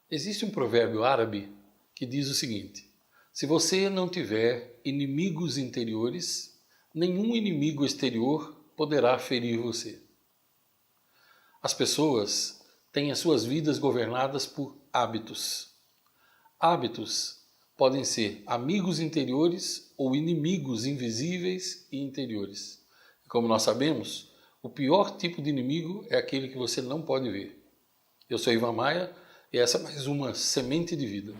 Existe um provérbio árabe que diz o seguinte: se você não tiver inimigos interiores, nenhum inimigo exterior poderá ferir você. As pessoas têm as suas vidas governadas por hábitos. Hábitos podem ser amigos interiores ou inimigos invisíveis e interiores. E como nós sabemos, o pior tipo de inimigo é aquele que você não pode ver. Eu sou Ivan Maia e essa é mais uma Semente de Vida.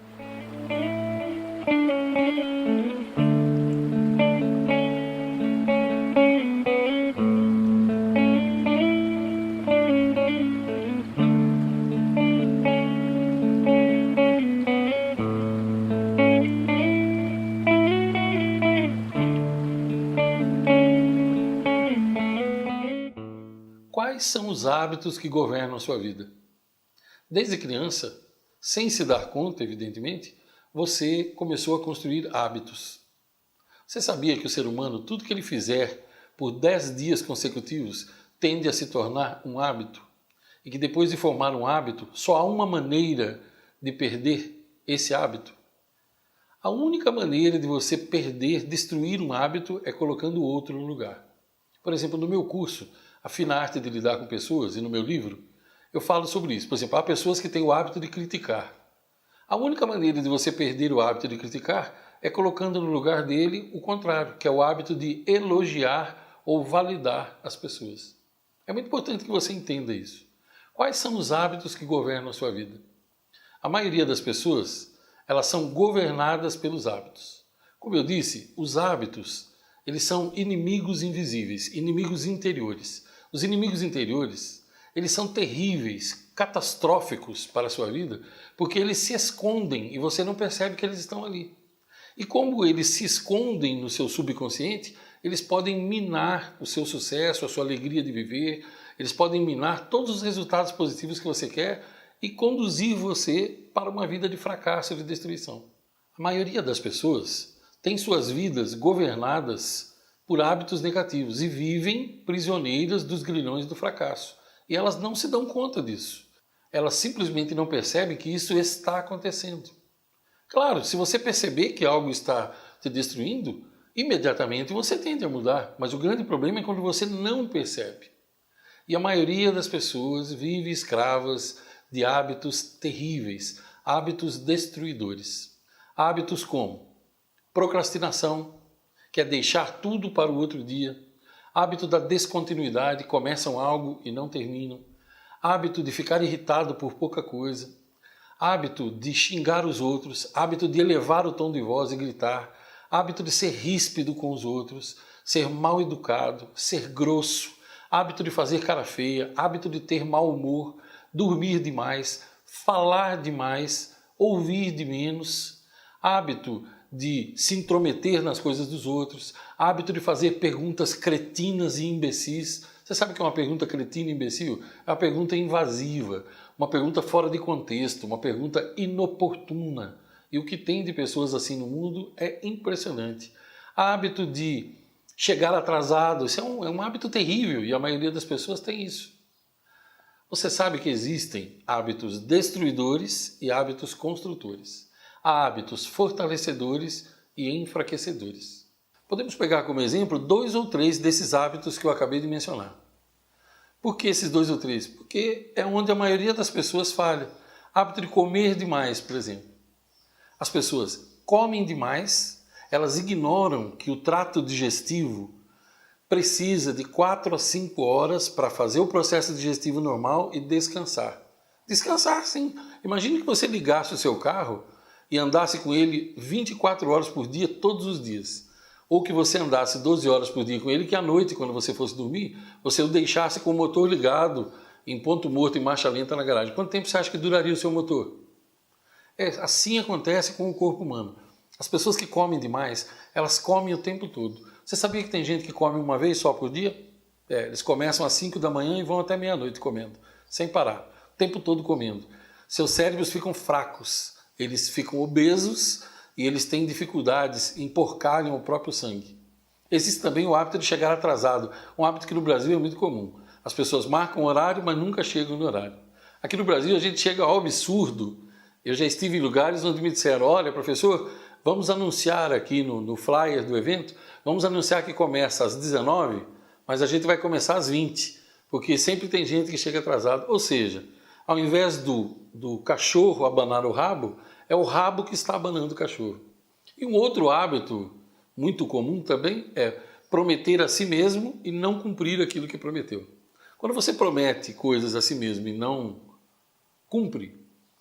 Quais são os hábitos que governam a sua vida? Desde criança, sem se dar conta, evidentemente, você começou a construir hábitos. Você sabia que o ser humano, tudo que ele fizer por 10 dias consecutivos, tende a se tornar um hábito? E que depois de formar um hábito, só há uma maneira de perder esse hábito? A única maneira de você perder, destruir um hábito, é colocando outro no lugar. Por exemplo, no meu curso, A Fina Arte de Lidar com Pessoas, e no meu livro, eu falo sobre isso. Por exemplo, há pessoas que têm o hábito de criticar. A única maneira de você perder o hábito de criticar é colocando no lugar dele o contrário, que é o hábito de elogiar ou validar as pessoas. É muito importante que você entenda isso. Quais são os hábitos que governam a sua vida? A maioria das pessoas, elas são governadas pelos hábitos. Como eu disse, os hábitos, eles são inimigos invisíveis, inimigos interiores. Os inimigos interiores, eles são terríveis, catastróficos para a sua vida, porque eles se escondem e você não percebe que eles estão ali. E como eles se escondem no seu subconsciente, eles podem minar o seu sucesso, a sua alegria de viver, eles podem minar todos os resultados positivos que você quer e conduzir você para uma vida de fracasso e de destruição. A maioria das pessoas tem suas vidas governadas por hábitos negativos e vivem prisioneiras dos grilhões do fracasso. E elas não se dão conta disso. Elas simplesmente não percebem que isso está acontecendo. Claro, se você perceber que algo está te destruindo, imediatamente você tende a mudar. Mas o grande problema é quando você não percebe. E a maioria das pessoas vive escravas de hábitos terríveis, hábitos destruidores. Hábitos como procrastinação, que é deixar tudo para o outro dia. Hábito da descontinuidade, começam algo e não terminam. Hábito de ficar irritado por pouca coisa. Hábito de xingar os outros. Hábito de elevar o tom de voz e gritar. Hábito de ser ríspido com os outros. Ser mal educado. Ser grosso. Hábito de fazer cara feia. Hábito de ter mau humor. Dormir demais. Falar demais. Ouvir de menos. Hábito de se intrometer nas coisas dos outros, hábito de fazer perguntas cretinas e imbecis. Você sabe o que é uma pergunta cretina e imbecil? É uma pergunta invasiva, uma pergunta fora de contexto, uma pergunta inoportuna. E o que tem de pessoas assim no mundo é impressionante. Hábito de chegar atrasado, isso é um hábito terrível e a maioria das pessoas tem isso. Você sabe que existem hábitos destruidores e hábitos construtores. Há hábitos fortalecedores e enfraquecedores. Podemos pegar como exemplo 2 ou 3 desses hábitos que eu acabei de mencionar. Por que esses 2 ou 3? Porque é onde a maioria das pessoas falha. Hábito de comer demais, por exemplo. As pessoas comem demais, elas ignoram que o trato digestivo precisa de 4 a 5 horas para fazer o processo digestivo normal e descansar. Descansar, sim. Imagine que você ligasse o seu carro e andasse com ele 24 horas por dia, todos os dias. Ou que você andasse 12 horas por dia com ele, que à noite, quando você fosse dormir, você o deixasse com o motor ligado, em ponto morto, em marcha lenta na garagem. Quanto tempo você acha que duraria o seu motor? Assim acontece com o corpo humano. As pessoas que comem demais, elas comem o tempo todo. Você sabia que tem gente que come uma vez só por dia? Eles começam às 5 da manhã e vão até meia-noite comendo, sem parar, o tempo todo comendo. Seus cérebros ficam fracos. Eles ficam obesos e eles têm dificuldades em porcarem o próprio sangue. Existe também o hábito de chegar atrasado, um hábito que no Brasil é muito comum. As pessoas marcam o horário, mas nunca chegam no horário. Aqui no Brasil a gente chega ao absurdo Eu já estive em lugares onde me disseram, olha, professor, vamos anunciar aqui no flyer do evento, vamos anunciar que começa às 19, mas a gente vai começar às 20, porque sempre tem gente que chega atrasado. Ou seja, ao invés do cachorro abanar o rabo, é o rabo que está abanando o cachorro. E um outro hábito muito comum também é prometer a si mesmo e não cumprir aquilo que prometeu. Quando você promete coisas a si mesmo e não cumpre,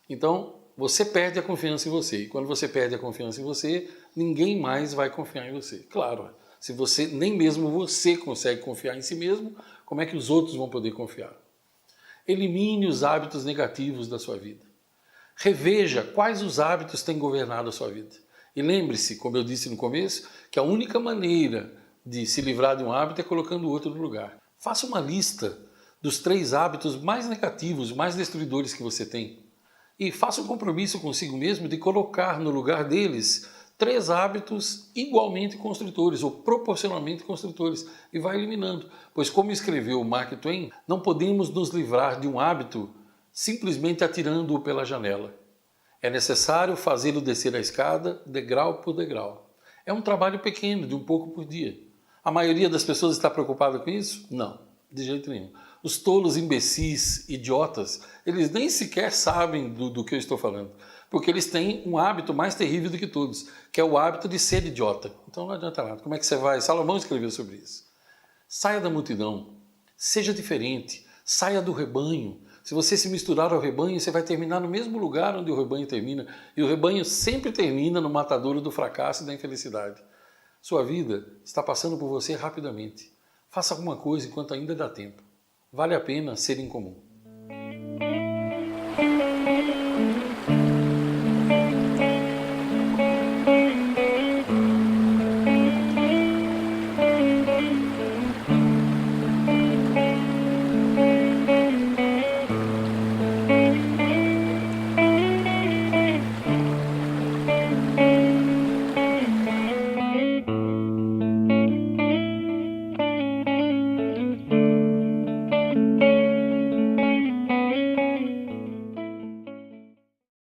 então você perde a confiança em você. E quando você perde a confiança em você, ninguém mais vai confiar em você. Claro, se você nem mesmo você consegue confiar em si mesmo, como é que os outros vão poder confiar? Elimine os hábitos negativos da sua vida. Reveja quais os hábitos têm governado a sua vida. E lembre-se, como eu disse no começo, que a única maneira de se livrar de um hábito é colocando o outro no lugar. Faça uma lista dos 3 hábitos mais negativos, mais destruidores que você tem. E faça um compromisso consigo mesmo de colocar no lugar deles 3 hábitos igualmente construtores ou proporcionalmente construtores e vai eliminando. Pois como escreveu Mark Twain, não podemos nos livrar de um hábito simplesmente atirando-o pela janela. É necessário fazê-lo descer a escada degrau por degrau. É um trabalho pequeno, de um pouco por dia. A maioria das pessoas está preocupada com isso? Não, de jeito nenhum. Os tolos, imbecis, idiotas, eles nem sequer sabem do que eu estou falando, porque eles têm um hábito mais terrível do que todos, que é o hábito de ser idiota. Então não adianta nada. Como é que você vai? Salomão escreveu sobre isso. Saia da multidão, seja diferente, saia do rebanho. Se você se misturar ao rebanho, você vai terminar no mesmo lugar onde o rebanho termina, e o rebanho sempre termina no matadouro do fracasso e da infelicidade. Sua vida está passando por você rapidamente. Faça alguma coisa enquanto ainda dá tempo. Vale a pena ser incomum.